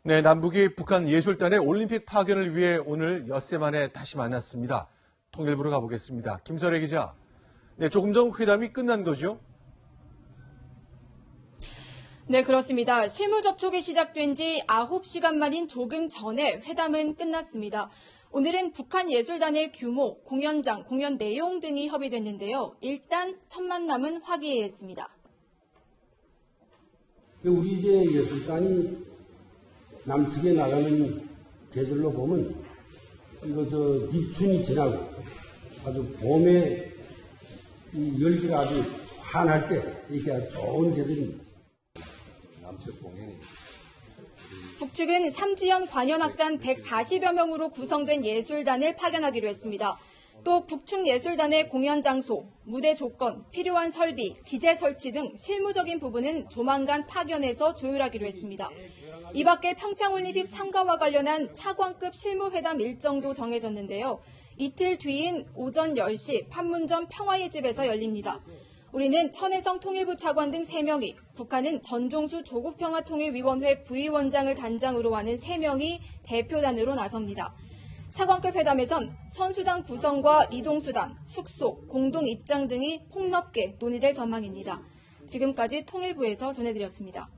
네, 남북이 북한 예술단의 올림픽 파견을 위해 오늘 엿새 만에 다시 만났습니다. 통일부로 가보겠습니다. 김설혜 기자. 네, 조금 전 회담이 끝난 거죠? 네, 그렇습니다. 실무 접촉이 시작된 지 9시간 만인 조금 전에 회담은 끝났습니다. 오늘은 북한 예술단의 규모, 공연장, 공연 내용 등이 협의됐는데요. 일단 첫 만남은 화기애애했습니다. 우리 이제 예술단이 남측에 나가는 계절로 보면 입춘이 지나고 아주 봄에 이 열기가 아주 환할 때 이게 아주 좋은 계절입니다. 남측 공연이 북측은 삼지연 관현악단 140여 명으로 구성된 예술단을 파견하기로 했습니다. 또 북측 예술단의 공연 장소, 무대 조건, 필요한 설비, 기재 설치 등 실무적인 부분은 조만간 파견해서 조율하기로 했습니다. 이 밖에 평창올림픽 참가와 관련한 차관급 실무회담 일정도 정해졌는데요. 이틀 뒤인 오전 10시 판문점 평화의 집에서 열립니다. 우리는 천혜성 통일부 차관 등 3명이, 북한은 전종수 조국평화통일위원회 부위원장을 단장으로 하는 3명이 대표단으로 나섭니다. 차관급 회담에선 선수단 구성과 이동수단, 숙소, 공동 입장 등이 폭넓게 논의될 전망입니다. 지금까지 통일부에서 전해드렸습니다.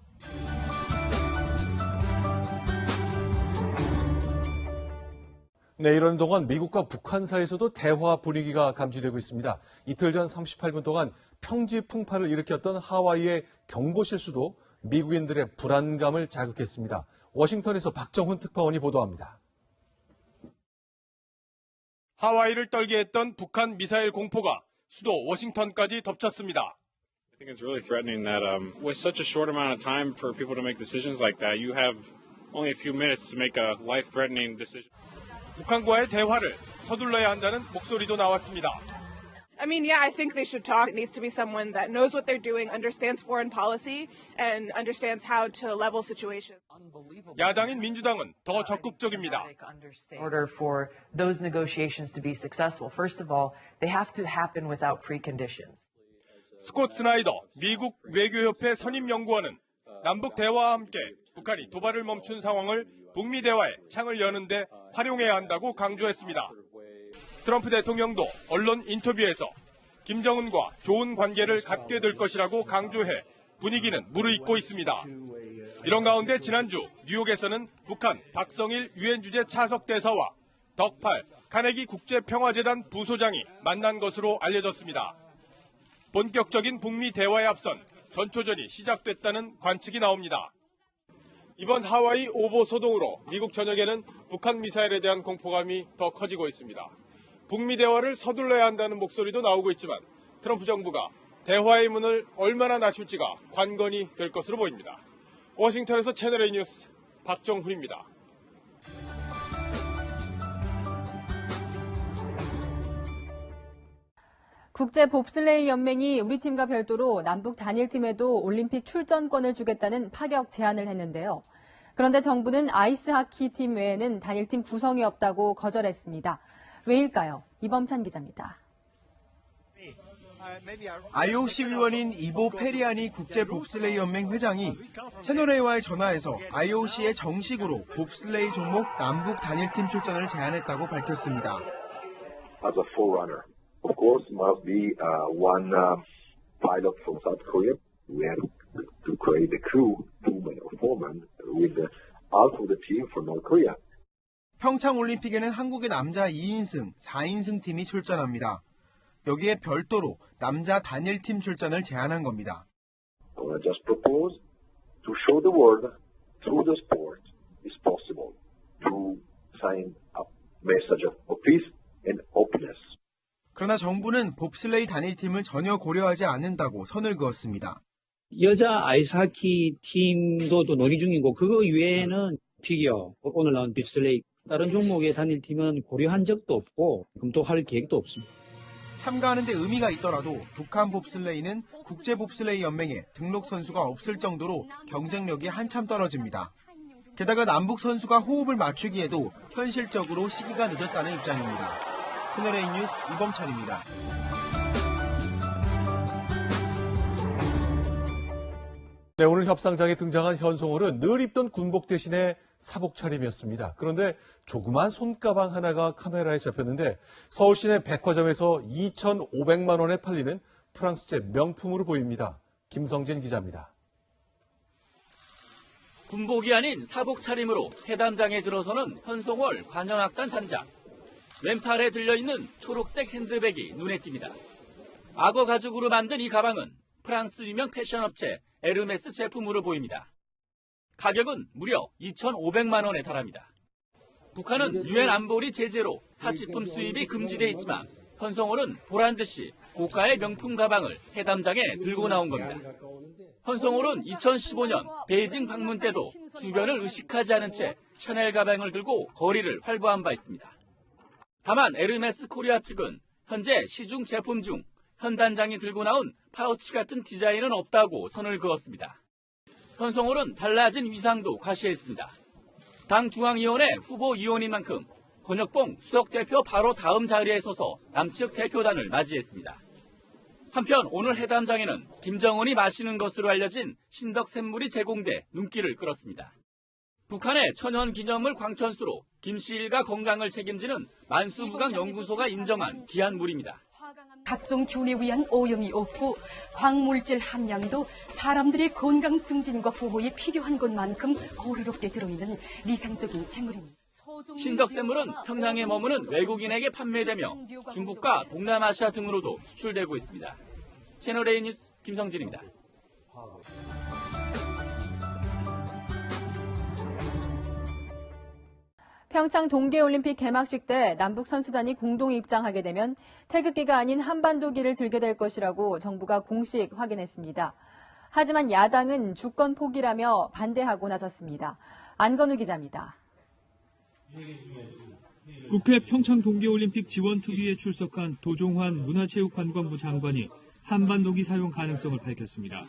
네, 이런 동안 미국과 북한 사이에서도 대화 분위기가 감지되고 있습니다. 이틀 전 38분 동안 평지 풍파를 일으켰던 하와이의 경보 실수도 미국인들의 불안감을 자극했습니다. 워싱턴에서 박정훈 특파원이 보도합니다. 하와이를 떨게 했던 북한 미사일 공포가 수도 워싱턴까지 덮쳤습니다. I think it's really threatening that with such a short amount of time for people to make decisions like that, you have only a few minutes to make a life-threatening decision. 북한과의 대화를 서둘러야 한다는 목소리도 나왔습니다. I mean, yeah, I think they should talk. It needs to be someone that knows what they're doing, understands foreign policy, and understands how to level situations. 야당인 민주당은 더 적극적입니다. In order for those negotiations to be successful, first of all, they have to happen without preconditions. 스콧 스나이더 미국 외교협회 선임연구원은 남북 대화와 함께 북한이 도발을 멈춘 상황을 북미 대화에 창을 여는데 활용해야 한다고 강조했습니다. 트럼프 대통령도 언론 인터뷰에서 김정은과 좋은 관계를 갖게 될 것이라고 강조해 분위기는 무르익고 있습니다. 이런 가운데 지난주 뉴욕에서는 북한 박성일 유엔 주재 차석 대사와 덕팔 카네기 국제평화재단 부소장이 만난 것으로 알려졌습니다. 본격적인 북미 대화에 앞선 전초전이 시작됐다는 관측이 나옵니다. 이번 하와이 오보 소동으로 미국 전역에는 북한 미사일에 대한 공포감이 더 커지고 있습니다. 북미 대화를 서둘러야 한다는 목소리도 나오고 있지만 트럼프 정부가 대화의 문을 얼마나 낮출지가 관건이 될 것으로 보입니다. 워싱턴에서 채널A 뉴스 박정훈입니다. 국제 봅슬레이 연맹이 우리 팀과 별도로 남북 단일팀에도 올림픽 출전권을 주겠다는 파격 제안을 했는데요. 그런데 정부는 아이스하키 팀 외에는 단일팀 구성이 없다고 거절했습니다. 왜일까요? 이범찬 기자입니다. IOC 위원인 이보 페리아니 국제 봅슬레이 연맹 회장이 채널A와의 전화에서 IOC에 정식으로 봅슬레이 종목 남북 단일팀 출전을 제안했다고 밝혔습니다. As a forerunner, of course, must be one pilot from South Korea. We have to create a crew, 2-man or 4-man, with half of the team from North Korea. 평창올림픽에는 한국의 남자 2인승, 4인승 팀이 출전합니다. 여기에 별도로 남자 단일팀 출전을 제안한 겁니다. I just propose to show the world through the sport is possible to sign a message of peace and openness. 그러나 정부는 봅슬레이 단일팀을 전혀 고려하지 않는다고 선을 그었습니다. 여자 아이스하키 팀도 또 논의 중이고 그거 이외에는 피겨, 오늘 나온 봅슬레이 다른 종목의 단일팀은 고려한 적도 없고 검토할 계획도 없습니다. 참가하는 데 의미가 있더라도 북한 봅슬레이는 국제 봅슬레이 연맹에 등록 선수가 없을 정도로 경쟁력이 한참 떨어집니다. 게다가 남북 선수가 호흡을 맞추기에도 현실적으로 시기가 늦었다는 입장입니다. 채널A 뉴스 이범찬입니다. 네, 오늘 협상장에 등장한 현송월은 늘 입던 군복 대신에 사복 차림이었습니다. 그런데 조그만 손가방 하나가 카메라에 잡혔는데 서울 시내 백화점에서 2,500만 원에 팔리는 프랑스제 명품으로 보입니다. 김성진 기자입니다. 군복이 아닌 사복 차림으로 회담장에 들어서는 현송월 관현악단 단장. 왼팔에 들려있는 초록색 핸드백이 눈에 띕니다. 악어 가죽으로 만든 이 가방은 프랑스 유명 패션업체 에르메스 제품으로 보입니다. 가격은 무려 2,500만 원에 달합니다. 북한은 유엔 안보리 제재로 사치품 수입이 금지돼 있지만 현송월은 보란듯이 고가의 명품 가방을 회담장에 들고 나온 겁니다. 현송월은 2015년 베이징 방문 때도 주변을 의식하지 않은 채 샤넬 가방을 들고 거리를 활보한 바 있습니다. 다만 에르메스 코리아 측은 현재 시중 제품 중 현 단장이 들고 나온 파우치 같은 디자인은 없다고 선을 그었습니다. 현송월은 달라진 위상도 과시했습니다. 당 중앙위원회 후보 위원인 만큼 권혁봉 수석대표 바로 다음 자리에 서서 남측 대표단을 맞이했습니다. 한편 오늘 회담장에는 김정은이 마시는 것으로 알려진 신덕 샘물이 제공돼 눈길을 끌었습니다. 북한의 천연기념물 광천수로 김씨 일가 건강을 책임지는 만수무강연구소가 인정한 귀한 물입니다. 각종 균에 의한 오염이 없고 광물질 함량도 사람들의 건강 증진과 보호에 필요한 것만큼 고르롭게 들어있는 이상적인 샘물입니다. 신덕샘물은 평양에 머무는 외국인에게 판매되며 중국과 동남아시아 등으로도 수출되고 있습니다. 채널A 뉴스 김성진입니다. 평창 동계올림픽 개막식 때 남북 선수단이 공동 입장하게 되면 태극기가 아닌 한반도기를 들게 될 것이라고 정부가 공식 확인했습니다. 하지만 야당은 주권 포기라며 반대하고 나섰습니다. 안건우 기자입니다. 국회 평창 동계올림픽 지원특위에 출석한 도종환 문화체육관광부 장관이 한반도기 사용 가능성을 밝혔습니다.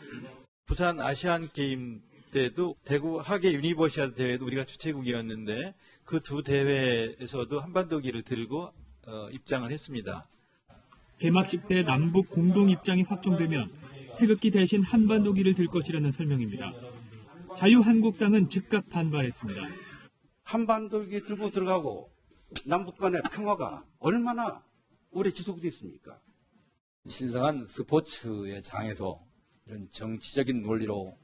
부산 아시안게임 때도 대구 하계 유니버시아드 대회도 우리가 주최국이었는데 그 두 대회에서도 한반도기를 들고 입장을 했습니다. 개막식 때 남북 공동 입장이 확정되면 태극기 대신 한반도기를 들 것이라는 설명입니다. 자유한국당은 즉각 반발했습니다. 한반도기 들고 들어가고 남북 간의 평화가 얼마나 오래 지속됐습니까? 신성한 스포츠의 장에서 이런 정치적인 논리로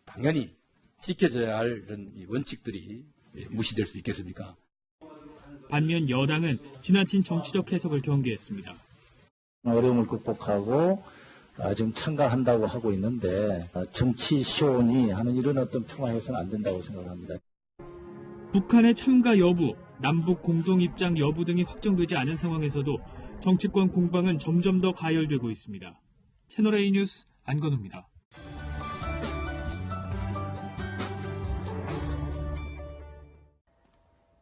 당연히 지켜져야 할 이런 원칙들이 무시될 수 있겠습니까? 반면 여당은 지나친 정치적 해석을 경계했습니다. 어려움을 극복하고 지금 참가한다고 하고 있는데 정치 시온이 하는 이런 어떤 평화해서는 안 된다고 생각합니다. 북한의 참가 여부, 남북 공동 입장 여부 등이 확정되지 않은 상황에서도 정치권 공방은 점점 더 가열되고 있습니다. 채널A 뉴스 안건우입니다.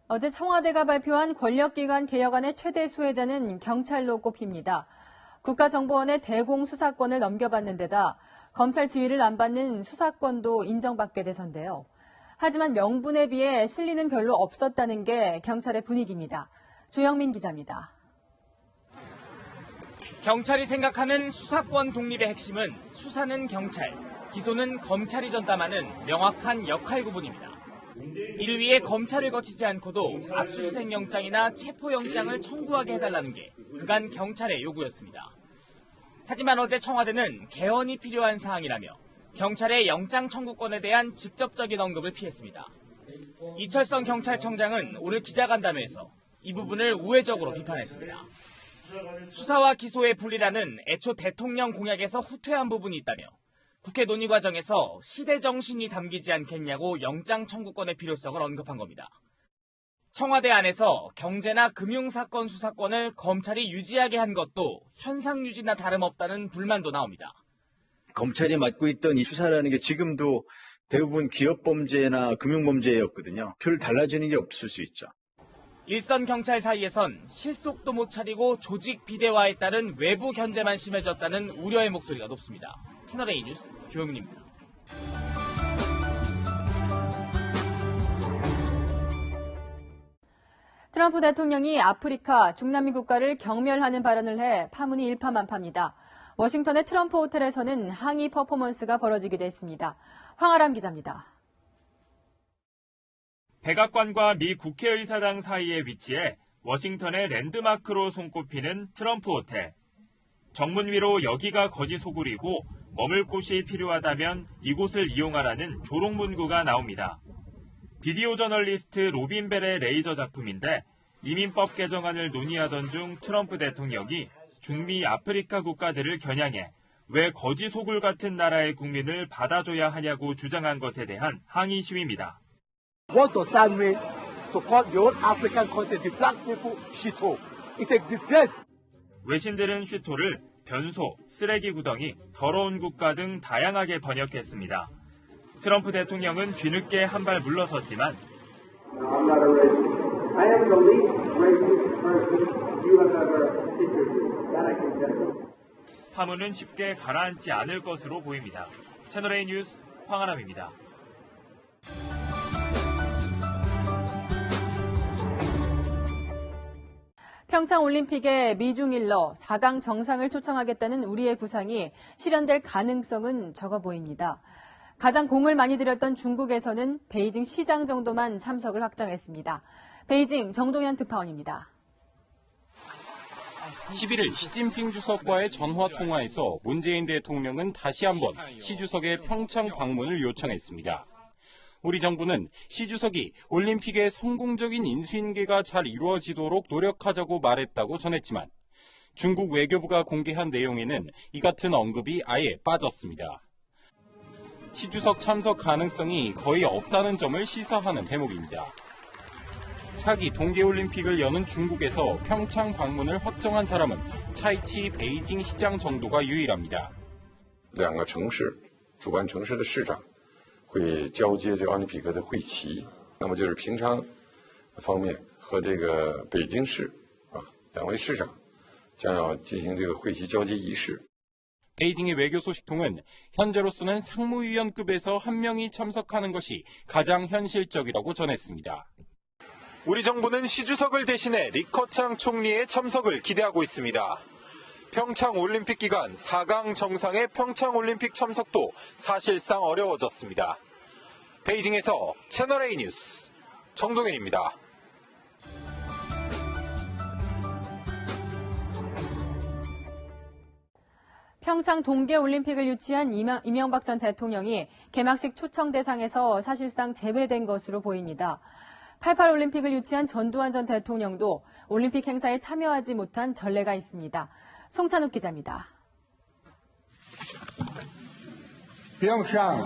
어제 청와대가 발표한 권력기관 개혁안의 최대 수혜자는 경찰로 꼽힙니다. 국가정보원에 대공수사권을 넘겨받는 데다 검찰 지휘를 안 받는 수사권도 인정받게 돼서인데요. 하지만 명분에 비해 실리는 별로 없었다는 게 경찰의 분위기입니다. 조영민 기자입니다. 경찰이 생각하는 수사권 독립의 핵심은 수사는 경찰, 기소는 검찰이 전담하는 명확한 역할 구분입니다. 이를 위해 검찰을 거치지 않고도 압수수색 영장이나 체포영장을 청구하게 해달라는 게 그간 경찰의 요구였습니다. 하지만 어제 청와대는 개헌이 필요한 사항이라며 경찰의 영장 청구권에 대한 직접적인 언급을 피했습니다. 이철성 경찰청장은 오늘 기자간담회에서 이 부분을 우회적으로 비판했습니다. 수사와 기소의 분리라는 애초 대통령 공약에서 후퇴한 부분이 있다며 국회 논의 과정에서 시대 정신이 담기지 않겠냐고 영장 청구권의 필요성을 언급한 겁니다. 청와대 안에서 경제나 금융사건 수사권을 검찰이 유지하게 한 것도 현상 유지나 다름없다는 불만도 나옵니다. 검찰이 맡고 있던 이 수사라는 게 지금도 대부분 기업범죄나 금융범죄였거든요. 별 달라지는 게 없을 수 있죠. 일선 경찰 사이에선 실속도 못 차리고 조직 비대화에 따른 외부 견제만 심해졌다는 우려의 목소리가 높습니다. 채널A 뉴스 조영민입니다. 트럼프 대통령이 아프리카, 중남미 국가를 경멸하는 발언을 해 파문이 일파만파입니다. 워싱턴의 트럼프 호텔에서는 항의 퍼포먼스가 벌어지기도 했습니다. 황아람 기자입니다. 백악관과 미 국회의사당 사이에 위치해 워싱턴의 랜드마크로 손꼽히는 트럼프 호텔. 정문 위로 여기가 거지 소굴이고 머물 곳이 필요하다면 이곳을 이용하라는 조롱 문구가 나옵니다. 비디오 저널리스트 로빈 벨의 레이저 작품인데 이민법 개정안을 논의하던 중 트럼프 대통령이 중미 아프리카 국가들을 겨냥해 왜 거지 소굴 같은 나라의 국민을 받아줘야 하냐고 주장한 것에 대한 항의 시위입니다. What does that mean to call your African continent black people shithole? It's a disgrace. 외신들은 슈토를 변소, 쓰레기 구덩이, 더러운 국가 등 다양하게 번역했습니다. 트럼프 대통령은 뒤늦게 한 발 물러섰지만 파문은 쉽게 가라앉지 않을 것으로 보입니다. 채널A 뉴스 황하람입니다. 평창올림픽에 미중 일러 4강 정상을 초청하겠다는 우리의 구상이 실현될 가능성은 적어 보입니다. 가장 공을 많이 들였던 중국에서는 베이징 시장 정도만 참석을 확정했습니다. 베이징 정동현 특파원입니다. 11일 시진핑 주석과의 전화 통화에서 문재인 대통령은 다시 한번 시 주석의 평창 방문을 요청했습니다. 우리 정부는 시 주석이 올림픽의 성공적인 인수인계가 잘 이루어지도록 노력하자고 말했다고 전했지만 중국 외교부가 공개한 내용에는 이 같은 언급이 아예 빠졌습니다. 시 주석 참석 가능성이 거의 없다는 점을 시사하는 대목입니다. 차기 동계올림픽을 여는 중국에서 평창 방문을 확정한 사람은 차이치 베이징 시장 정도가 유일합니다. 两个城市主办城市的市长会交接这奥林匹克的会旗，那么就是平昌方面和这个北京市两位市长将要进行这个会旗交接仪式。 베이징의 외교 소식통은 현재로서는 상무위원급에서 한 명이 참석하는 것이 가장 현실적이라고 전했습니다. 우리 정부는 시 주석을 대신해 리커창 총리의 참석을 기대하고 있습니다. 평창 올림픽 기간 4강 정상의 평창 올림픽 참석도 사실상 어려워졌습니다. 베이징에서 채널A 뉴스 정동현입니다. 평창 동계올림픽을 유치한 이명박 전 대통령이 개막식 초청 대상에서 사실상 제외된 것으로 보입니다. 88 올림픽을 유치한 전두환 전 대통령도 올림픽 행사에 참여하지 못한 전례가 있습니다. 송찬욱 기자입니다. 평창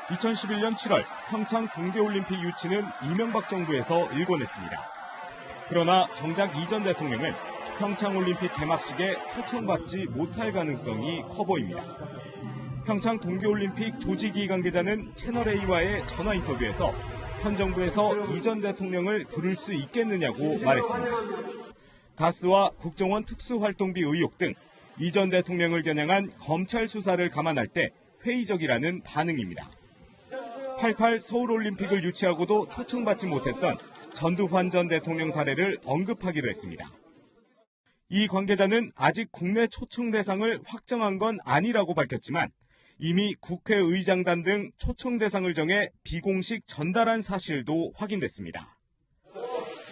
2011년 7월 평창 동계올림픽 유치는 이명박 정부에서 일궈냈습니다. 그러나 정작 이 전 대통령은 평창올림픽 개막식에 초청받지 못할 가능성이 커 보입니다. 평창 동계올림픽 조직위 관계자는 채널A와의 전화 인터뷰에서 현 정부에서 이 전 대통령을 부를 수 있겠느냐고 말했습니다. 다스와 국정원 특수활동비 의혹 등 이 전 대통령을 겨냥한 검찰 수사를 감안할 때 회의적이라는 반응입니다. 88 서울올림픽을 유치하고도 초청받지 못했던 전두환 전 대통령 사례를 언급하기도 했습니다. 이 관계자는 아직 국내 초청 대상을 확정한 건 아니라고 밝혔지만 이미 국회의장단 등 초청 대상을 정해 비공식 전달한 사실도 확인됐습니다.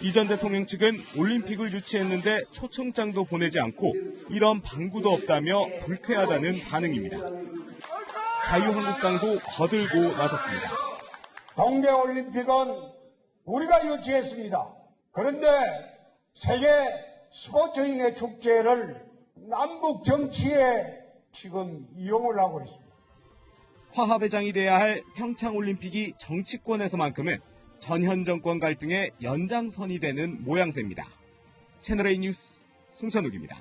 이 전 대통령 측은 올림픽을 유치했는데 초청장도 보내지 않고 이런 방구도 없다며 불쾌하다는 반응입니다. 자유한국당도 거들고 나섰습니다. 동계올림픽은 우리가 유치했습니다. 그런데 세계 스포츠인의 축제를 남북 정치에 지금 이용을 하고 있습니다. 화합회장이 돼야 할 평창올림픽이 정치권에서만큼은 전현 정권 갈등의 연장선이 되는 모양새입니다. 채널A 뉴스 송찬욱입니다.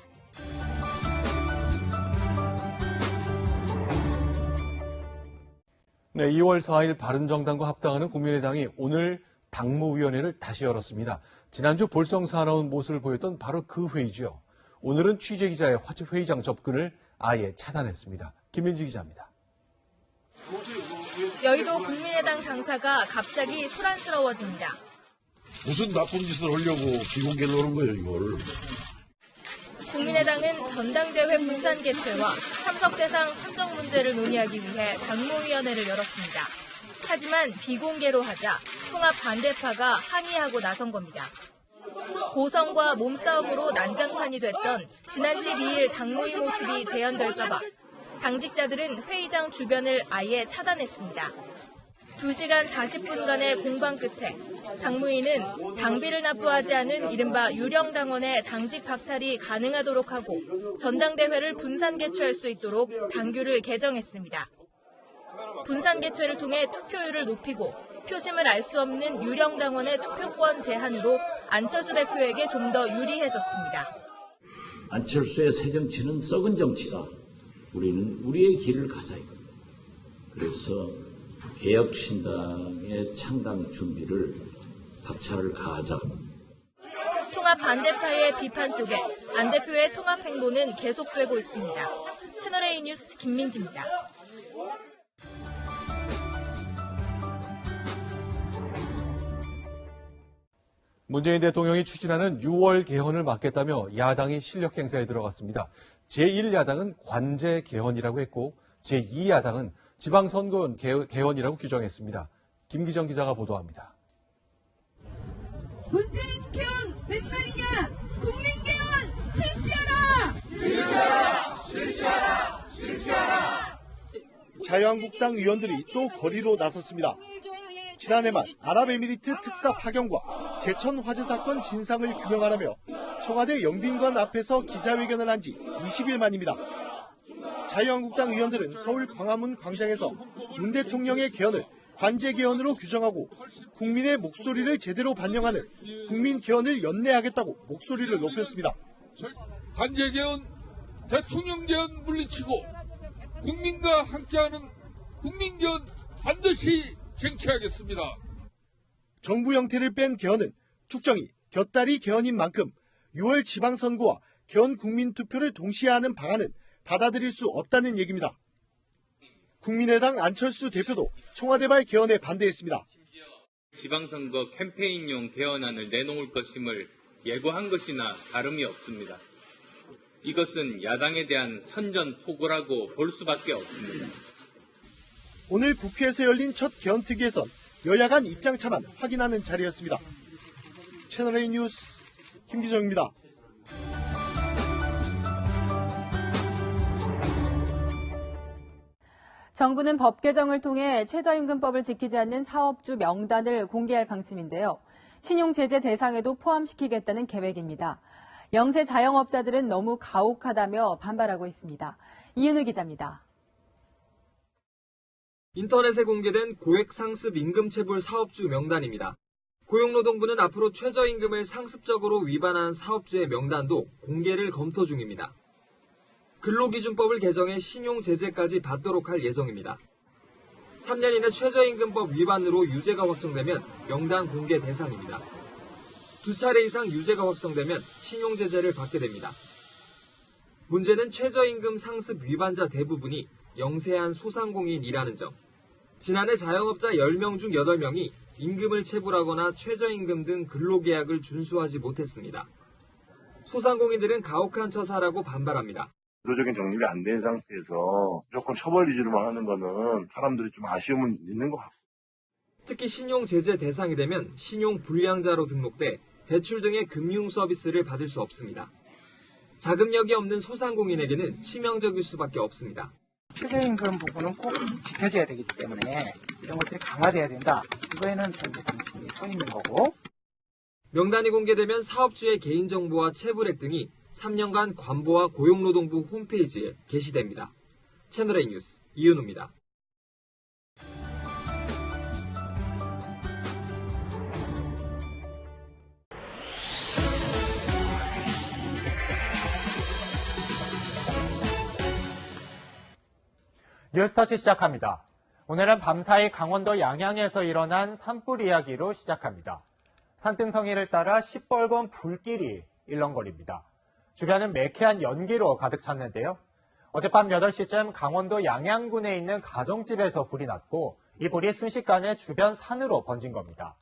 네, 2월 4일 바른정당과 합당하는 국민의당이 오늘 당무위원회를 다시 열었습니다. 지난주 볼썽사나운 모습을 보였던 바로 그 회의죠. 오늘은 취재기자의 회의장 접근을 아예 차단했습니다. 김민지 기자입니다. 여의도 국민의당 당사가 갑자기 소란스러워집니다. 무슨 나쁜 짓을 하려고 비공개를 하는 거예요, 이걸. 국민의당은 전당대회 분산 개최와 참석 대상 선정 문제를 논의하기 위해 당무위원회를 열었습니다. 하지만 비공개로 하자 통합 반대파가 항의하고 나선 겁니다. 고성과 몸싸움으로 난장판이 됐던 지난 12일 당무위 모습이 재현될까 봐 당직자들은 회의장 주변을 아예 차단했습니다. 2시간 40분간의 공방 끝에 당무위는 당비를 납부하지 않은 이른바 유령당원의 당직 박탈이 가능하도록 하고 전당대회를 분산 개최할 수 있도록 당규를 개정했습니다. 분산 개최를 통해 투표율을 높이고 표심을 알 수 없는 유령당원의 투표권 제한으로 안철수 대표에게 좀 더 유리해졌습니다. 안철수의 새 정치는 썩은 정치다. 우리는 우리의 길을 가자 이겁니다. 그래서 개혁신당의 창당 준비를 박차를 가하자. 통합 반대파의 비판 속에 안 대표의 통합 행보는 계속되고 있습니다. 채널A 뉴스 김민지입니다. 문재인 대통령이 추진하는 6월 개헌을 막겠다며 야당이 실력 행사에 들어갔습니다. 제1야당은 관제 개헌이라고 했고 제2야당은 지방선거원 개헌이라고 규정했습니다. 김기정 기자가 보도합니다. 문재인 개헌 몇 말이냐? 국민 개헌 실시하라! 실시하라! 실시하라! 실시하라! 자유한국당 의원들이 또 거리로 나섰습니다. 지난해만 아랍에미리트 특사 파견과 제천 화재 사건 진상을 규명하라며 청와대 영빈관 앞에서 기자회견을 한 지 20일 만입니다. 자유한국당 의원들은 서울 광화문 광장에서 문 대통령의 개헌을 관제 개헌으로 규정하고 국민의 목소리를 제대로 반영하는 국민 개헌을 연내하겠다고 목소리를 높였습니다. 관제 개헌, 대통령 개헌 물리치고 국민과 함께하는 국민 개헌 반드시 쟁취하겠습니다. 정부 형태를 뺀 개헌은 특정이 곁다리 개헌인 만큼 6월 지방선거와 개헌 국민투표를 동시에 하는 방안은 받아들일 수 없다는 얘기입니다. 국민의당 안철수 대표도 청와대발 개헌에 반대했습니다. 지방선거 캠페인용 개헌안을 내놓을 것임을 예고한 것이나 다름이 없습니다. 이것은 야당에 대한 선전포고라고 볼 수밖에 없습니다. 오늘 국회에서 열린 첫 개헌특위에선 여야 간 입장차만 확인하는 자리였습니다. 채널A 뉴스 김기정입니다. 정부는 법 개정을 통해 최저임금법을 지키지 않는 사업주 명단을 공개할 방침인데요. 신용제재 대상에도 포함시키겠다는 계획입니다. 영세 자영업자들은 너무 가혹하다며 반발하고 있습니다. 이은우 기자입니다. 인터넷에 공개된 고액 상습 임금체불 사업주 명단입니다. 고용노동부는 앞으로 최저임금을 상습적으로 위반한 사업주의 명단도 공개를 검토 중입니다. 근로기준법을 개정해 신용제재까지 받도록 할 예정입니다. 3년 이내 최저임금법 위반으로 유죄가 확정되면 명단 공개 대상입니다. 2차례 이상 유죄가 확정되면 신용제재를 받게 됩니다. 문제는 최저임금 상습 위반자 대부분이 영세한 소상공인이라는 점. 지난해 자영업자 10명 중 8명이 임금을 체불하거나 최저임금 등 근로계약을 준수하지 못했습니다. 소상공인들은 가혹한 처사라고 반발합니다. 제도적인 정립이 안 된 상태에서 무조건 처벌 위주로만 하는 거는 사람들이 좀 아쉬움은 있는 것 같고. 특히 신용제재 대상이 되면 신용불량자로 등록돼 대출 등의 금융 서비스를 받을 수 없습니다. 자금력이 없는 소상공인에게는 치명적일 수밖에 없습니다. 최저임금 부분은 꼭 지켜져야 되기 때문에 이런 것들이 강화돼야 된다. 이거에는 전체 당신이 서 있는 거고. 명단이 공개되면 사업주의 개인정보와 체불액 등이 3년간 관보와 고용노동부 홈페이지에 게시됩니다. 채널A 뉴스 이은우입니다. 뉴스터치 시작합니다. 오늘은 밤사이 강원도 양양에서 일어난 산불 이야기로 시작합니다. 산등성이를 따라 시뻘건 불길이 일렁거립니다. 주변은 매캐한 연기로 가득 찼는데요. 어젯밤 8시쯤 강원도 양양군에 있는 가정집에서 불이 났고 이 불이 순식간에 주변 산으로 번진 겁니다.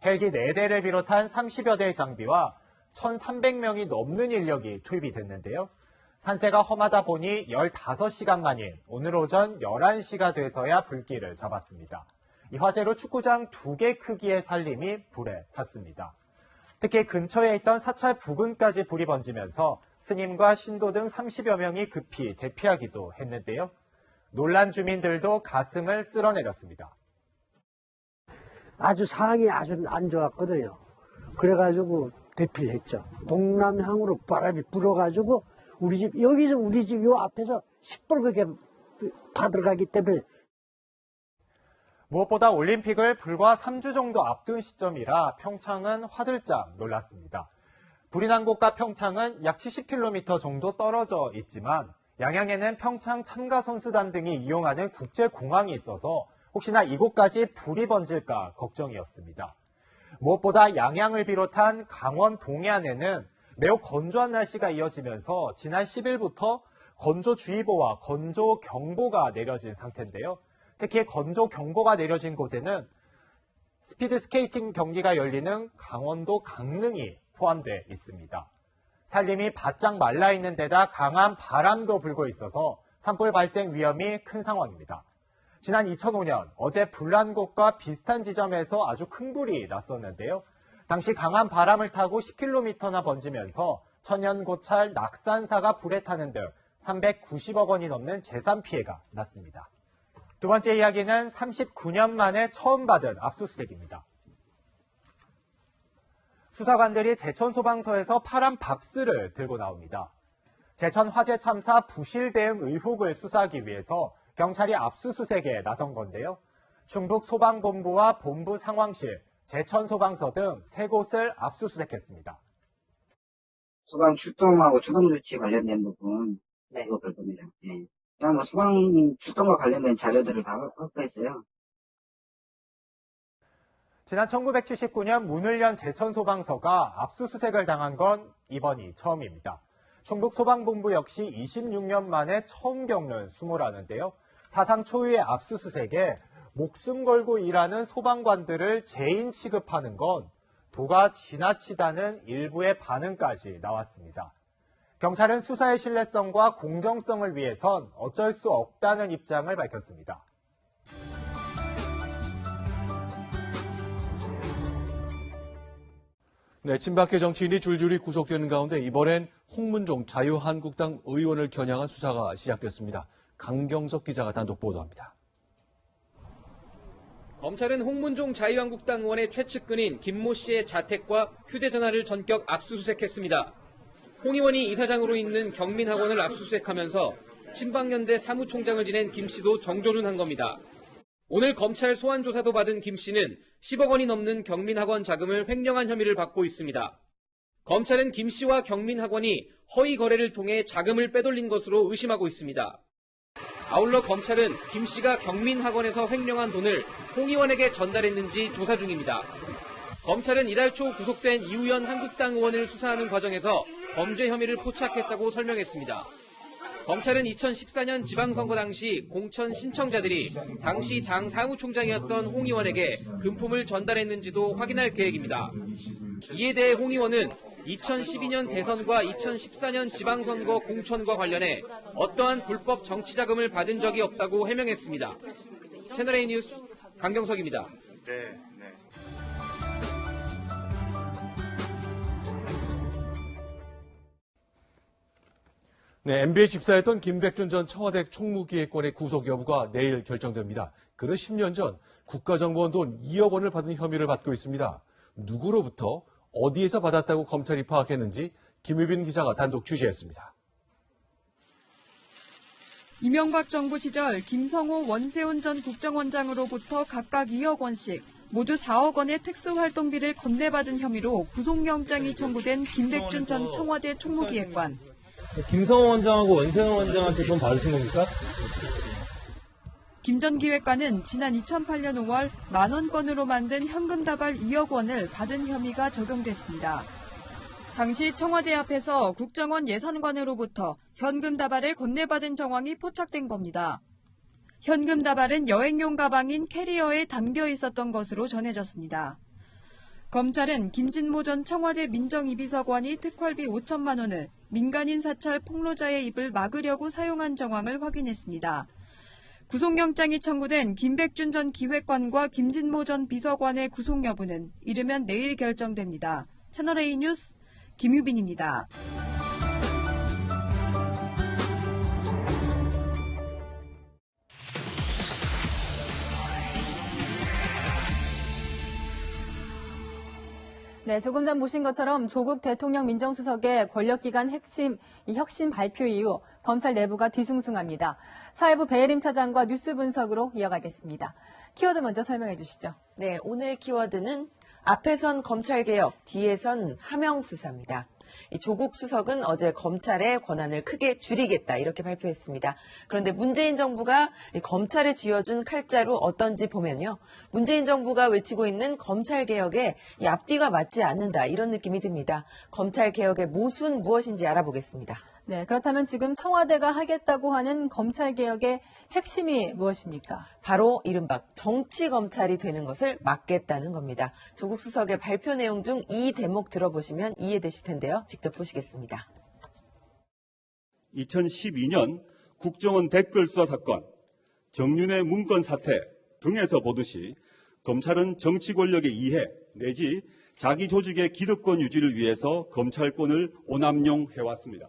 헬기 4대를 비롯한 30여 대의 장비와 1,300명이 넘는 인력이 투입이 됐는데요. 산세가 험하다 보니 15시간 만인 오늘 오전 11시가 돼서야 불길을 잡았습니다. 이 화재로 축구장 2개 크기의 살림이 불에 탔습니다. 특히 근처에 있던 사찰 부근까지 불이 번지면서 스님과 신도 등 30여 명이 급히 대피하기도 했는데요. 놀란 주민들도 가슴을 쓸어내렸습니다. 아주 상황이 아주 안 좋았거든요. 그래가지고 대피를 했죠. 동남향으로 바람이 불어가지고 우리 집 요 앞에서 시뻘겋게 다 들어가기 때문에. 무엇보다 올림픽을 불과 3주 정도 앞둔 시점이라 평창은 화들짝 놀랐습니다. 불이 난 곳과 평창은 약 70km 정도 떨어져 있지만 양양에는 평창 참가 선수단 등이 이용하는 국제공항이 있어서 혹시나 이곳까지 불이 번질까 걱정이었습니다. 무엇보다 양양을 비롯한 강원 동해안에는 매우 건조한 날씨가 이어지면서 지난 10일부터 건조주의보와 건조경보가 내려진 상태인데요. 특히 건조경보가 내려진 곳에는 스피드 스케이팅 경기가 열리는 강원도 강릉이 포함되어 있습니다. 산림이 바짝 말라 있는 데다 강한 바람도 불고 있어서 산불 발생 위험이 큰 상황입니다. 지난 2005년 어제 불난 곳과 비슷한 지점에서 아주 큰 불이 났었는데요. 당시 강한 바람을 타고 10km나 번지면서 천연고찰 낙산사가 불에 타는 등 390억 원이 넘는 재산 피해가 났습니다. 두 번째 이야기는 39년 만에 처음 받은 압수수색입니다. 수사관들이 제천소방서에서 파란 박스를 들고 나옵니다. 제천 화재 참사 부실 대응 의혹을 수사하기 위해서 경찰이 압수수색에 나선 건데요. 충북 소방본부와 본부 상황실, 제천소방서 등 3곳을 압수수색했습니다. 소방 출동하고 초동 조치 관련된 부분, 그거 볼 겁니다. 예. 그냥 뭐 소방 출동과 관련된 자료들을 다 확보했어요. 지난 1979년 문을 연 제천소방서가 압수수색을 당한 건 이번이 처음입니다. 충북 소방본부 역시 26년 만에 처음 겪는 수모라는데요. 사상 초유의 압수수색에 목숨 걸고 일하는 소방관들을 죄인 취급하는 건 도가 지나치다는 일부의 반응까지 나왔습니다. 경찰은 수사의 신뢰성과 공정성을 위해선 어쩔 수 없다는 입장을 밝혔습니다. 네, 친박계 정치인이 줄줄이 구속되는 가운데 이번엔 홍문종 자유한국당 의원을 겨냥한 수사가 시작됐습니다. 강경석 기자가 단독 보도합니다. 검찰은 홍문종 자유한국당 의원의 최측근인 김모 씨의 자택과 휴대전화를 전격 압수수색했습니다. 홍 의원이 이사장으로 있는 경민학원을 압수수색하면서 친박연대 사무총장을 지낸 김 씨도 정조를 한 겁니다. 오늘 검찰 소환조사도 받은 김 씨는 10억 원이 넘는 경민학원 자금을 횡령한 혐의를 받고 있습니다. 검찰은 김 씨와 경민학원이 허위 거래를 통해 자금을 빼돌린 것으로 의심하고 있습니다. 아울러 검찰은 김 씨가 경민학원에서 횡령한 돈을 홍 의원에게 전달했는지 조사 중입니다. 검찰은 이달 초 구속된 이우연 한국당 의원을 수사하는 과정에서 범죄 혐의를 포착했다고 설명했습니다. 검찰은 2014년 지방선거 당시 공천 신청자들이 당시 당 사무총장이었던 홍 의원에게 금품을 전달했는지도 확인할 계획입니다. 이에 대해 홍 의원은 2012년 대선과 2014년 지방선거 공천과 관련해 어떠한 불법 정치자금을 받은 적이 없다고 해명했습니다. 채널A 뉴스 강경석입니다. 네, MB에 집사했던 김백준 전 청와대 총무기획관의 구속 여부가 내일 결정됩니다. 그는 10년 전 국가정보원 돈 2억 원을 받은 혐의를 받고 있습니다. 누구로부터 어디에서 받았다고 검찰이 파악했는지 김유빈 기자가 단독 취재했습니다. 이명박 정부 시절 김성호, 원세훈 전 국정원장으로부터 각각 2억 원씩 모두 4억 원의 특수활동비를 건네받은 혐의로 구속영장이 청구된 김백준 전 청와대 총무기획관. 김성호 원장하고 원세훈 원장한테 돈 받으신 겁니까? 김 전 기획관은 지난 2008년 5월 만원권으로 만든 현금 다발 2억 원을 받은 혐의가 적용됐습니다. 당시 청와대 앞에서 국정원 예산관으로부터 현금 다발을 건네받은 정황이 포착된 겁니다. 현금 다발은 여행용 가방인 캐리어에 담겨 있었던 것으로 전해졌습니다. 검찰은 김진모 전 청와대 민정이비서관이 특활비 5천만 원을 민간인 사찰 폭로자의 입을 막으려고 사용한 정황을 확인했습니다. 구속영장이 청구된 김백준 전 기획관과 김진모 전 비서관의 구속 여부는 이르면 내일 결정됩니다. 채널A 뉴스 김유빈입니다. 네, 조금 전 보신 것처럼 조국 대통령 민정수석의 권력기관 혁신 발표 이후 검찰 내부가 뒤숭숭합니다. 사회부 배혜림 차장과 뉴스 분석으로 이어가겠습니다. 키워드 먼저 설명해 주시죠. 네, 오늘 키워드는 앞에선 검찰개혁, 뒤에선 하명수사입니다. 조국 수석은 어제 검찰의 권한을 크게 줄이겠다 이렇게 발표했습니다. 그런데 문재인 정부가 검찰에 쥐어준 칼자루 어떤지 보면요. 문재인 정부가 외치고 있는 검찰개혁에 이 앞뒤가 맞지 않는다 이런 느낌이 듭니다. 검찰개혁의 모순 무엇인지 알아보겠습니다. 네, 그렇다면 지금 청와대가 하겠다고 하는 검찰개혁의 핵심이 무엇입니까? 바로 이른바 정치검찰이 되는 것을 막겠다는 겁니다. 조국 수석의 발표 내용 중 이 대목 들어보시면 이해되실 텐데요. 직접 보시겠습니다. 2012년 국정원 댓글 수사 사건, 정윤회 문건 사태 등에서 보듯이 검찰은 정치 권력의 이해 내지 자기 조직의 기득권 유지를 위해서 검찰권을 오남용해왔습니다.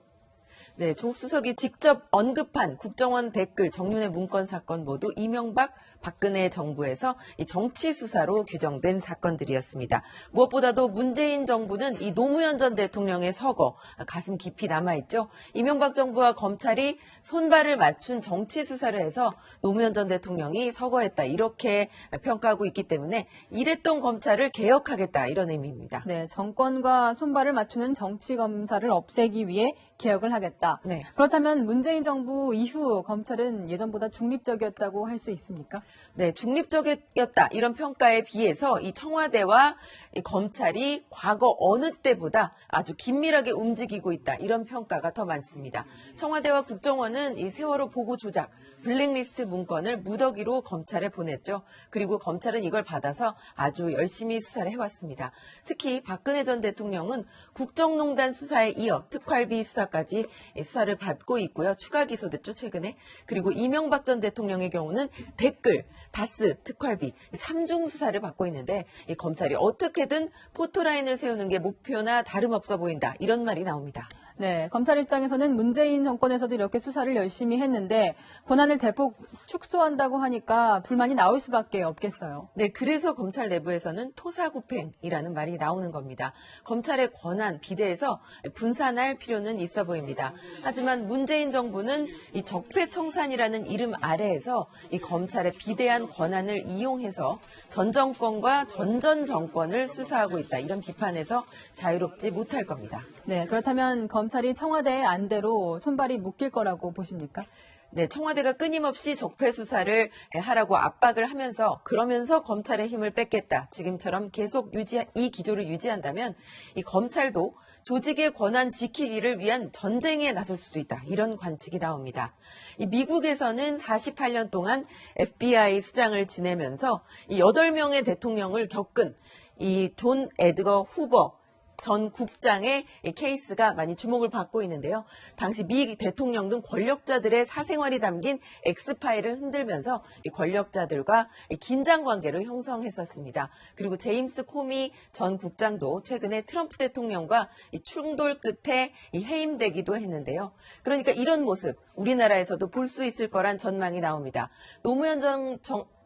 네, 조국 수석이 직접 언급한 국정원 댓글, 정윤회 문건 사건 모두 이명박, 박근혜 정부에서 이 정치 수사로 규정된 사건들이었습니다. 무엇보다도 문재인 정부는 이 노무현 전 대통령의 서거, 가슴 깊이 남아있죠. 이명박 정부와 검찰이 손발을 맞춘 정치 수사를 해서 노무현 전 대통령이 서거했다 이렇게 평가하고 있기 때문에 이랬던 검찰을 개혁하겠다 이런 의미입니다. 네, 정권과 손발을 맞추는 정치 검사를 없애기 위해 개혁을 하겠다. 네. 그렇다면 문재인 정부 이후 검찰은 예전보다 중립적이었다고 할 수 있습니까? 네, 중립적이었다 이런 평가에 비해서 이 청와대와 이 검찰이 과거 어느 때보다 아주 긴밀하게 움직이고 있다 이런 평가가 더 많습니다. 청와대와 국정원은 이 세월호 보고 조작, 블랙리스트 문건을 무더기로 검찰에 보냈죠. 그리고 검찰은 이걸 받아서 아주 열심히 수사를 해왔습니다. 특히 박근혜 전 대통령은 국정농단 수사에 이어 특활비 수사까지 수사를 받고 있고요. 추가 기소됐죠, 최근에. 그리고 이명박 전 대통령의 경우는 댓글, 다스, 특활비 3중 수사를 받고 있는데 이 검찰이 어떻게든 포토라인을 세우는 게 목표나 다름없어 보인다. 이런 말이 나옵니다. 네, 검찰 입장에서는 문재인 정권에서도 이렇게 수사를 열심히 했는데 권한을 대폭 축소한다고 하니까 불만이 나올 수밖에 없겠어요. 네, 그래서 검찰 내부에서는 토사구팽이라는 말이 나오는 겁니다. 검찰의 권한, 비대해서 분산할 필요는 있어 보입니다. 하지만 문재인 정부는 이 적폐청산이라는 이름 아래에서 이 검찰의 비대한 권한을 이용해서 전 정권과 전전 정권을 수사하고 있다. 이런 비판에서 자유롭지 못할 겁니다. 네, 그렇다면 검찰이 청와대의 안대로 손발이 묶일 거라고 보십니까? 네, 청와대가 끊임없이 적폐 수사를 하라고 압박을 하면서 그러면서 검찰의 힘을 뺏겠다. 지금처럼 계속 이 기조를 유지한다면 이 검찰도 조직의 권한 지키기를 위한 전쟁에 나설 수도 있다. 이런 관측이 나옵니다. 이 미국에서는 48년 동안 FBI 수장을 지내면서 이 8명의 대통령을 겪은 이 존 에드거 후버 전 국장의 케이스가 많이 주목을 받고 있는데요. 당시 미 대통령 등 권력자들의 사생활이 담긴 X파일을 흔들면서 이 권력자들과 긴장 관계를 형성했었습니다. 그리고 제임스 코미 전 국장도 최근에 트럼프 대통령과 이 충돌 끝에 해임되기도 했는데요. 그러니까 이런 모습 우리나라에서도 볼 수 있을 거란 전망이 나옵니다. 노무현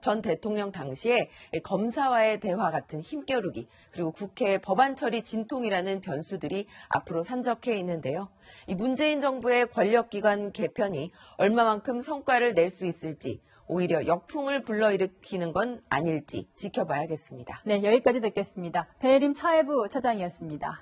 전 대통령 당시에 검사와의 대화 같은 힘겨루기 그리고 국회 법안 처리 진통이라는 변수들이 앞으로 산적해 있는데요. 이 문재인 정부의 권력기관 개편이 얼마만큼 성과를 낼 수 있을지 오히려 역풍을 불러일으키는 건 아닐지 지켜봐야겠습니다. 네, 여기까지 듣겠습니다. 배혜림 사회부 차장이었습니다.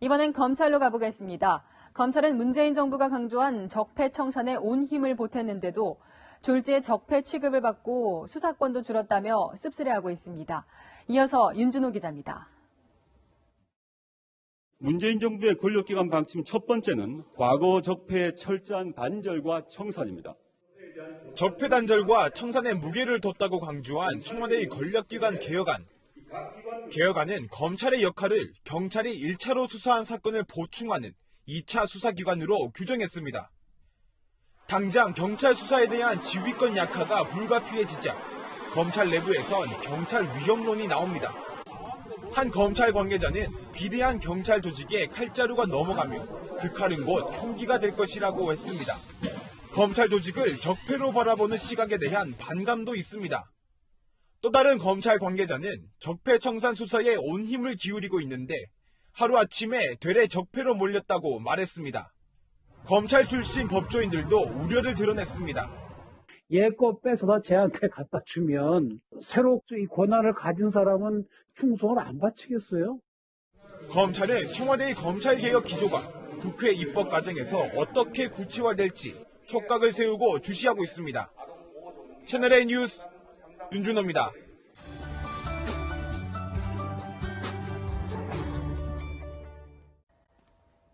이번엔 검찰로 가보겠습니다. 검찰은 문재인 정부가 강조한 적폐청산에 온 힘을 보탰는데도 졸지에 적폐 취급을 받고 수사권도 줄었다며 씁쓸해하고 있습니다. 이어서 윤준호 기자입니다. 문재인 정부의 권력기관 방침 첫 번째는 과거 적폐의 철저한 단절과 청산입니다. 적폐 단절과 청산에 무게를 뒀다고 강조한 청와대의 권력기관 개혁안. 개혁안은 검찰의 역할을 경찰이 1차로 수사한 사건을 보충하는 2차 수사기관으로 규정했습니다. 당장 경찰 수사에 대한 지휘권 약화가 불가피해지자 검찰 내부에선 경찰 위협론이 나옵니다. 한 검찰 관계자는 비대한 경찰 조직에 칼자루가 넘어가며 그 칼은 곧 흉기가 될 것이라고 했습니다. 검찰 조직을 적폐로 바라보는 시각에 대한 반감도 있습니다. 또 다른 검찰 관계자는 적폐청산 수사에 온 힘을 기울이고 있는데 하루아침에 되레 적폐로 몰렸다고 말했습니다. 검찰 출신 법조인들도 우려를 드러냈습니다. 얘 거 뺏어다 쟤한테 갖다 주면 새롭게 이 권한을 가진 사람은 충성을 안 바치겠어요? 검찰은 청와대의 검찰개혁 기조가 국회 입법 과정에서 어떻게 구체화될지 촉각을 세우고 주시하고 있습니다. 채널A 뉴스 윤준호입니다.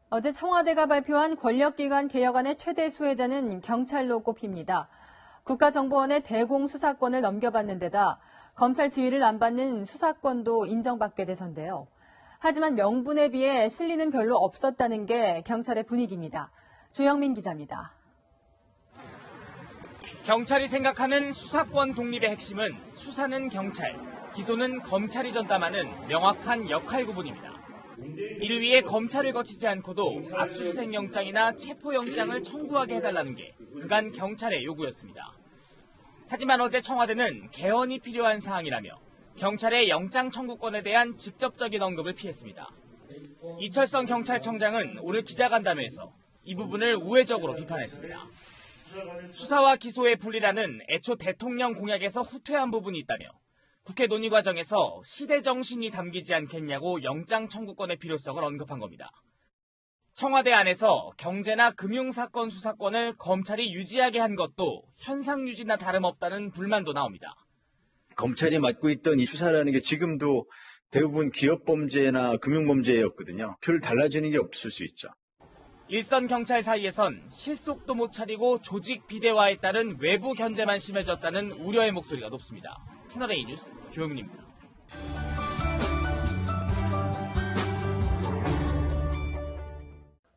어제 청와대가 발표한 권력기관 개혁안의 최대 수혜자는 경찰로 꼽힙니다. 국가정보원에 대공수사권을 넘겨받는 데다 검찰 지휘를 안 받는 수사권도 인정받게 돼서인데요. 하지만 명분에 비해 실리는 별로 없었다는 게 경찰의 분위기입니다. 조영민 기자입니다. 경찰이 생각하는 수사권 독립의 핵심은 수사는 경찰, 기소는 검찰이 전담하는 명확한 역할 구분입니다. 이를 위해 검찰을 거치지 않고도 압수수색 영장이나 체포영장을 청구하게 해달라는 게 그간 경찰의 요구였습니다. 하지만 어제 청와대는 개헌이 필요한 사항이라며 경찰의 영장 청구권에 대한 직접적인 언급을 피했습니다. 이철성 경찰청장은 오늘 기자간담회에서 이 부분을 우회적으로 비판했습니다. 수사와 기소의 분리라는 애초 대통령 공약에서 후퇴한 부분이 있다며 국회 논의 과정에서 시대 정신이 담기지 않겠냐고 영장 청구권의 필요성을 언급한 겁니다. 청와대 안에서 경제나 금융사건 수사권을 검찰이 유지하게 한 것도 현상 유지나 다름없다는 불만도 나옵니다. 검찰이 맡고 있던 이 수사라는 게 지금도 대부분 기업범죄나 금융범죄였거든요. 별 달라지는 게 없을 수 있죠. 일선 경찰 사이에선 실속도 못 차리고 조직 비대화에 따른 외부 견제만 심해졌다는 우려의 목소리가 높습니다. 채널A 뉴스 조영민입니다.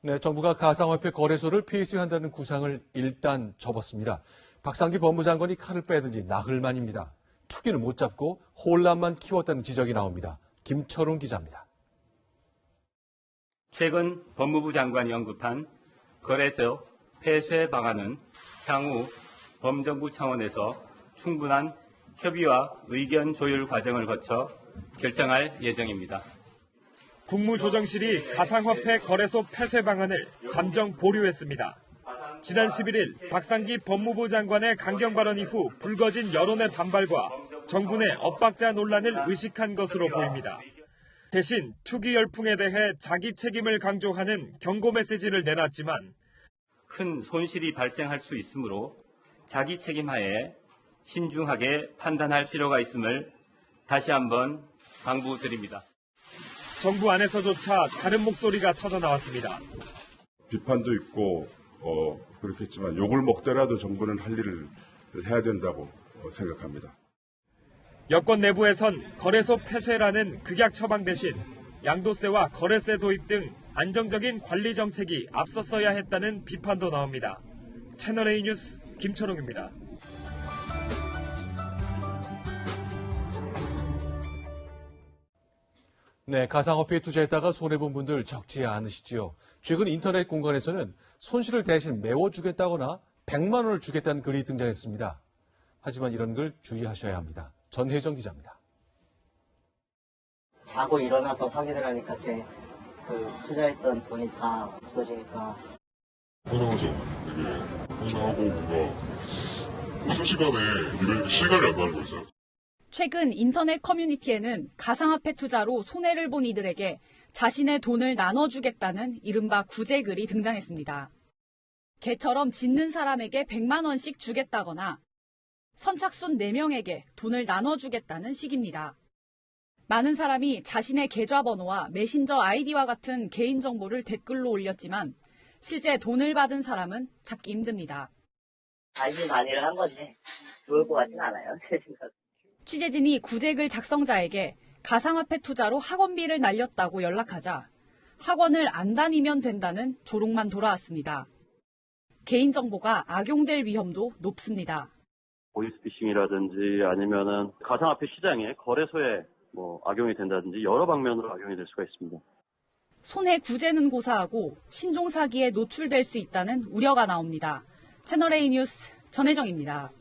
네, 정부가 가상화폐 거래소를 폐쇄한다는 구상을 일단 접었습니다. 박상기 법무장관이 칼을 빼든지 나흘만입니다. 투기는 못 잡고 혼란만 키웠다는 지적이 나옵니다. 김철웅 기자입니다. 최근 법무부 장관이 언급한 거래소 폐쇄 방안은 향후 범정부 차원에서 충분한 협의와 의견 조율 과정을 거쳐 결정할 예정입니다. 국무조정실이 가상화폐 거래소 폐쇄 방안을 잠정 보류했습니다. 지난 11일 박상기 법무부 장관의 강경 발언 이후 불거진 여론의 반발과 정부 내 엇박자 논란을 의식한 것으로 보입니다. 대신 투기 열풍에 대해 자기 책임을 강조하는 경고 메시지를 내놨지만 큰 손실이 발생할 수 있으므로 자기 책임 하에 신중하게 판단할 필요가 있음을 다시 한번 당부드립니다. 정부 안에서조차 다른 목소리가 터져나왔습니다. 비판도 있고 그렇겠지만 욕을 먹더라도 정부는 할 일을 해야 된다고 생각합니다. 여권 내부에선 거래소 폐쇄라는 극약 처방 대신 양도세와 거래세 도입 등 안정적인 관리 정책이 앞섰어야 했다는 비판도 나옵니다. 채널A 뉴스 김철웅입니다. 네, 가상화폐에 투자했다가 손해본 분들 적지 않으시지요. 최근 인터넷 공간에서는 손실을 대신 메워주겠다거나 100만 원을 주겠다는 글이 등장했습니다. 하지만 이런 걸 주의하셔야 합니다. 전혜정 기자입니다. 자고 일어나서 확인을 하니까 제 투자했던 돈이 다 없어지니까. 혼동하지 되게 혼동하고 뭔가 순식간에 이런 실감이 안 나는 거 있어요. 최근 인터넷 커뮤니티에는 가상화폐 투자로 손해를 본 이들에게 자신의 돈을 나눠주겠다는 이른바 구제글이 등장했습니다. 개처럼 짓는 사람에게 100만 원씩 주겠다거나 선착순 4명에게 돈을 나눠주겠다는 식입니다. 많은 사람이 자신의 계좌번호와 메신저 아이디와 같은 개인정보를 댓글로 올렸지만 실제 돈을 받은 사람은 찾기 힘듭니다. 자신만일을 한 건데 좋을 것 같진 않아요. 제 생각. 취재진이 구제글 작성자에게 가상화폐 투자로 학원비를 날렸다고 연락하자 학원을 안 다니면 된다는 조롱만 돌아왔습니다. 개인정보가 악용될 위험도 높습니다. 보이스피싱이라든지 아니면은 가상화폐 시장의 거래소에 악용이 된다든지 여러 방면으로 악용이 될 수가 있습니다. 손해 구제는 고사하고 신종 사기에 노출될 수 있다는 우려가 나옵니다. 채널A 뉴스 전혜정입니다.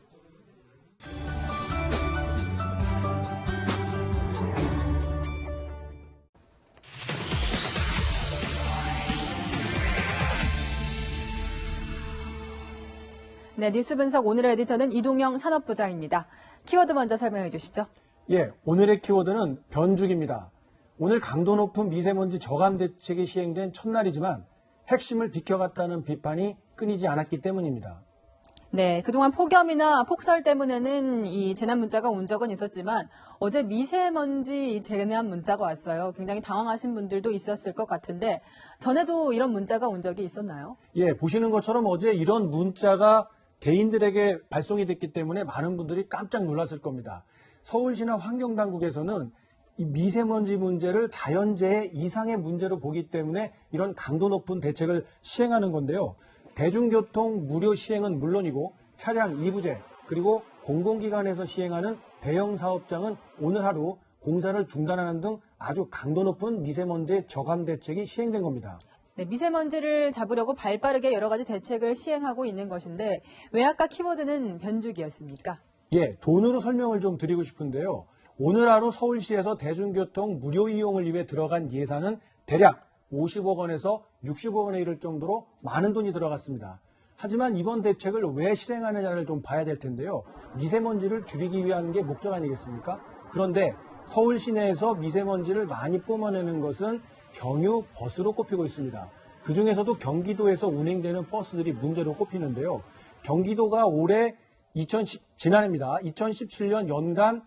네, 뉴스 분석 오늘의 에디터는 이동영 산업부장입니다. 키워드 먼저 설명해 주시죠. 예, 오늘의 키워드는 변죽입니다. 오늘 강도 높은 미세먼지 저감 대책이 시행된 첫날이지만 핵심을 비켜갔다는 비판이 끊이지 않았기 때문입니다. 네, 그동안 폭염이나 폭설 때문에는 이 재난 문자가 온 적은 있었지만 어제 미세먼지 재난 문자가 왔어요. 굉장히 당황하신 분들도 있었을 것 같은데 전에도 이런 문자가 온 적이 있었나요? 예, 보시는 것처럼 어제 이런 문자가 개인들에게 발송이 됐기 때문에 많은 분들이 깜짝 놀랐을 겁니다. 서울시나 환경당국에서는 이 미세먼지 문제를 자연재해 이상의 문제로 보기 때문에 이런 강도 높은 대책을 시행하는 건데요. 대중교통 무료 시행은 물론이고 차량 이부제 그리고 공공기관에서 시행하는 대형 사업장은 오늘 하루 공사를 중단하는 등 아주 강도 높은 미세먼지 저감 대책이 시행된 겁니다. 네, 미세먼지를 잡으려고 발빠르게 여러 가지 대책을 시행하고 있는 것인데 왜 아까 키워드는 변죽이었습니까? 예, 돈으로 설명을 좀 드리고 싶은데요. 오늘 하루 서울시에서 대중교통 무료 이용을 위해 들어간 예산은 대략 50억 원에서 60억 원에 이를 정도로 많은 돈이 들어갔습니다. 하지만 이번 대책을 왜 실행하느냐를 좀 봐야 될 텐데요. 미세먼지를 줄이기 위한 게 목적 아니겠습니까? 그런데 서울 시내에서 미세먼지를 많이 뿜어내는 것은 경유 버스로 꼽히고 있습니다. 그중에서도 경기도에서 운행되는 버스들이 문제로 꼽히는데요. 경기도가 올해 지난해입니다. 2017년 연간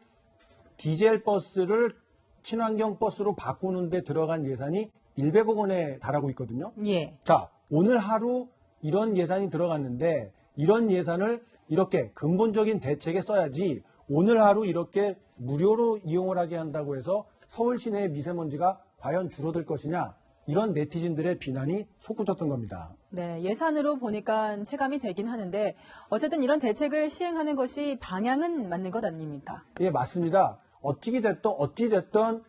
디젤 버스를 친환경 버스로 바꾸는 데 들어간 예산이 100억 원에 달하고 있거든요. 예. 자, 오늘 하루 이런 예산이 들어갔는데 이런 예산을 이렇게 근본적인 대책에 써야지 오늘 하루 이렇게 무료로 이용을 하게 한다고 해서 서울 시내의 미세먼지가 과연 줄어들 것이냐 이런 네티즌들의 비난이 솟구쳤던 겁니다. 네, 예산으로 보니까 체감이 되긴 하는데 어쨌든 이런 대책을 시행하는 것이 방향은 맞는 것 아닙니까? 예, 맞습니다. 어찌됐든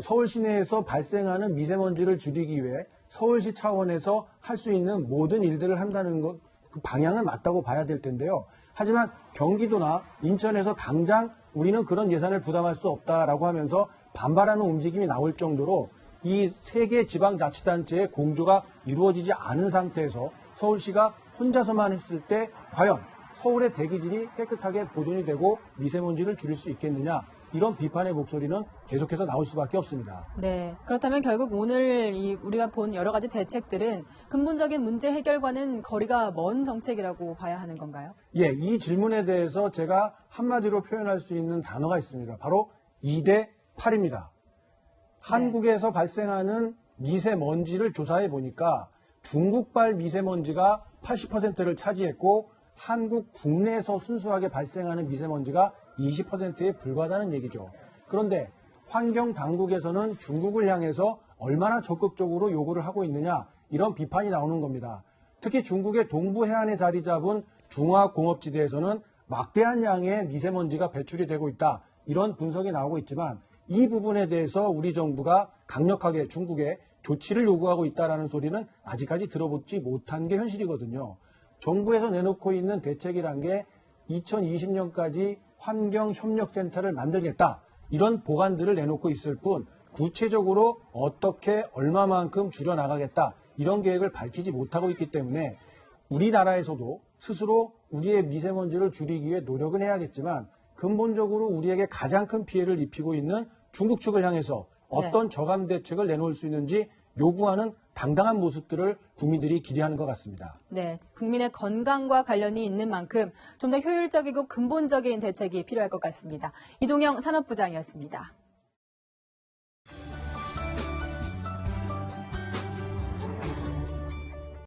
서울 시내에서 발생하는 미세먼지를 줄이기 위해 서울시 차원에서 할 수 있는 모든 일들을 한다는 것, 그 방향은 맞다고 봐야 될 텐데요. 하지만 경기도나 인천에서 당장 우리는 그런 예산을 부담할 수 없다라고 하면서 반발하는 움직임이 나올 정도로 이 세 개 지방자치단체의 공조가 이루어지지 않은 상태에서 서울시가 혼자서만 했을 때 과연 서울의 대기질이 깨끗하게 보존이 되고 미세먼지를 줄일 수 있겠느냐 이런 비판의 목소리는 계속해서 나올 수밖에 없습니다. 네, 그렇다면 결국 오늘 우리가 본 여러 가지 대책들은 근본적인 문제 해결과는 거리가 먼 정책이라고 봐야 하는 건가요? 예, 이 질문에 대해서 제가 한마디로 표현할 수 있는 단어가 있습니다. 바로 2대 8입니다. 한국에서 발생하는 미세먼지를 조사해 보니까 중국발 미세먼지가 80%를 차지했고 한국 국내에서 순수하게 발생하는 미세먼지가 20%에 불과하다는 얘기죠. 그런데 환경당국에서는 중국을 향해서 얼마나 적극적으로 요구를 하고 있느냐 이런 비판이 나오는 겁니다. 특히 중국의 동부 해안에 자리 잡은 중화공업지대에서는 막대한 양의 미세먼지가 배출이 되고 있다. 이런 분석이 나오고 있지만 이 부분에 대해서 우리 정부가 강력하게 중국에 조치를 요구하고 있다는 소리는 아직까지 들어보지 못한 게 현실이거든요. 정부에서 내놓고 있는 대책이란 게 2020년까지 환경협력센터를 만들겠다. 이런 보관들을 내놓고 있을 뿐 구체적으로 어떻게 얼마만큼 줄여나가겠다. 이런 계획을 밝히지 못하고 있기 때문에 우리나라에서도 스스로 우리의 미세먼지를 줄이기 위해 노력은 해야겠지만 근본적으로 우리에게 가장 큰 피해를 입히고 있는 중국 측을 향해서 어떤 저감 대책을 내놓을 수 있는지 요구하는 당당한 모습들을 국민들이 기대하는 것 같습니다. 네, 국민의 건강과 관련이 있는 만큼 좀 더 효율적이고 근본적인 대책이 필요할 것 같습니다. 이동영 산업부장이었습니다.